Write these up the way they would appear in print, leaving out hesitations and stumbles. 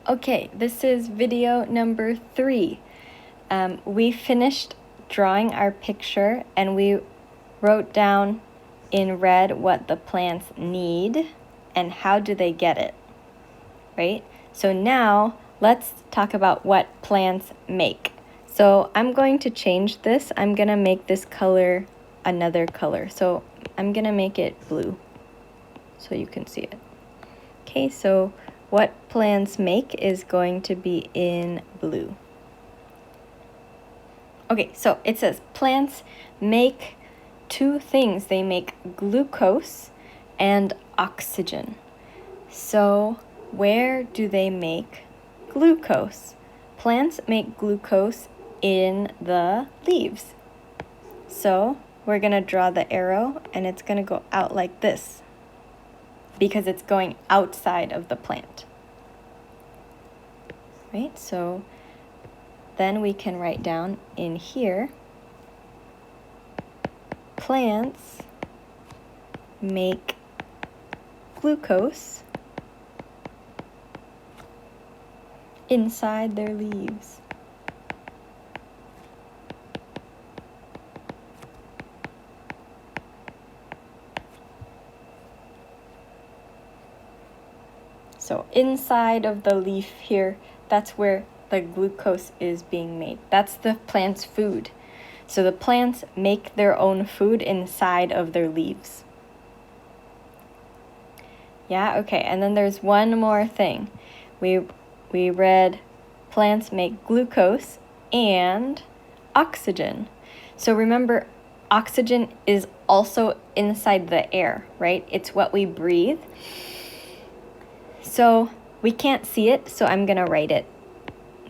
Okay, this is video number 3. We finished drawing our picture and we wrote down in red what the plants need and how do they get it, right? So now let's talk about what plants make. So I'm going to change this. I'm gonna make this color another color. So I'm gonna make it blue so you can see it. Okay, so what plants make is going to be in blue. Okay, so it says plants make 2 things. They make glucose and oxygen. So where do they make glucose? Plants make glucose in the leaves. So we're going to draw the arrow and it's going to go out like this, because it's going outside of the plant. Right? So then we can write down in here, plants make glucose inside their leaves. So inside of the leaf here, that's where the glucose is being made. That's the plant's food. So the plants make their own food inside of their leaves. Yeah, okay, and then there's one more thing. We read plants make glucose and oxygen. So remember, oxygen is also inside the air, right? It's what we breathe. So we can't see it, so I'm gonna write it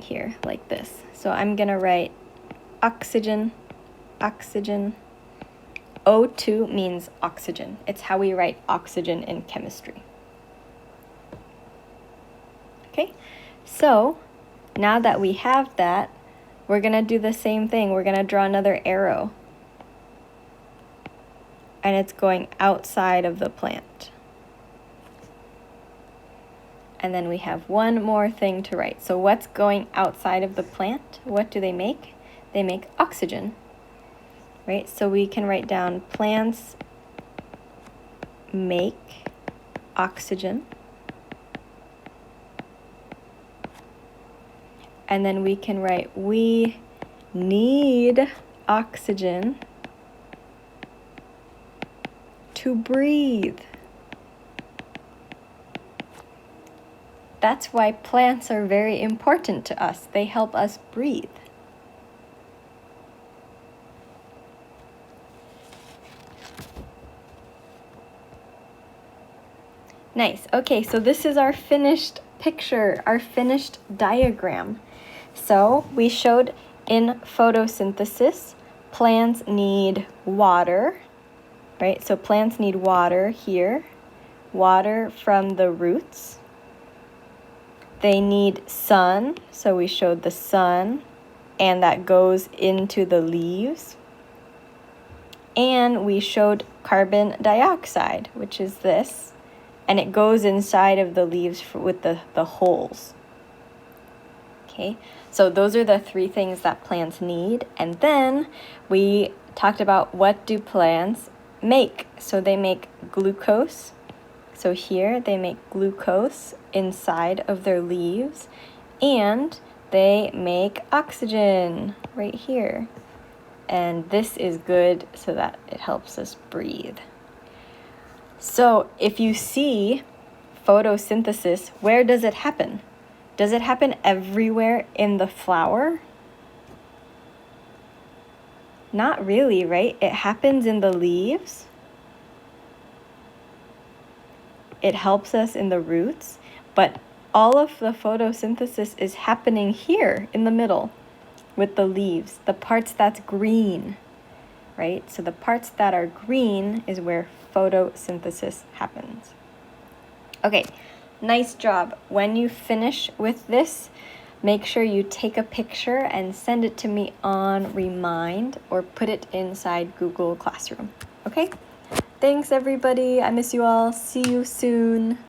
here like this. So I'm gonna write oxygen, oxygen. O2 means oxygen. It's how we write oxygen in chemistry. Okay, so now that we have that, we're gonna do the same thing. We're gonna draw another arrow. And it's going outside of the plant. And then we have one more thing to write. So what's going outside of the plant? What do they make? They make oxygen, right? So we can write down plants make oxygen. And then we can write we need oxygen to breathe. That's why plants are very important to us. They help us breathe. Nice. Okay, so this is our finished picture, our finished diagram. So we showed in photosynthesis, plants need water, right? So plants need water here, water from the roots. They need sun, so we showed the sun, and that goes into the leaves. And we showed carbon dioxide, which is this, and it goes inside of the leaves with the holes. Okay, so those are the 3 things that plants need. And then we talked about what do plants make. So they make glucose. So here they make glucose inside of their leaves, and they make oxygen right here. And this is good so that it helps us breathe. So if you see photosynthesis, where does it happen? Does it happen everywhere in the flower? Not really, right? It happens in the leaves. It helps us in the roots, but all of the photosynthesis is happening here in the middle with the leaves, the parts that's green, right? So the parts that are green is where photosynthesis happens. Okay, nice job. When you finish with this, make sure you take a picture and send it to me on Remind or put it inside Google Classroom, okay? Thanks, everybody. I miss you all. See you soon.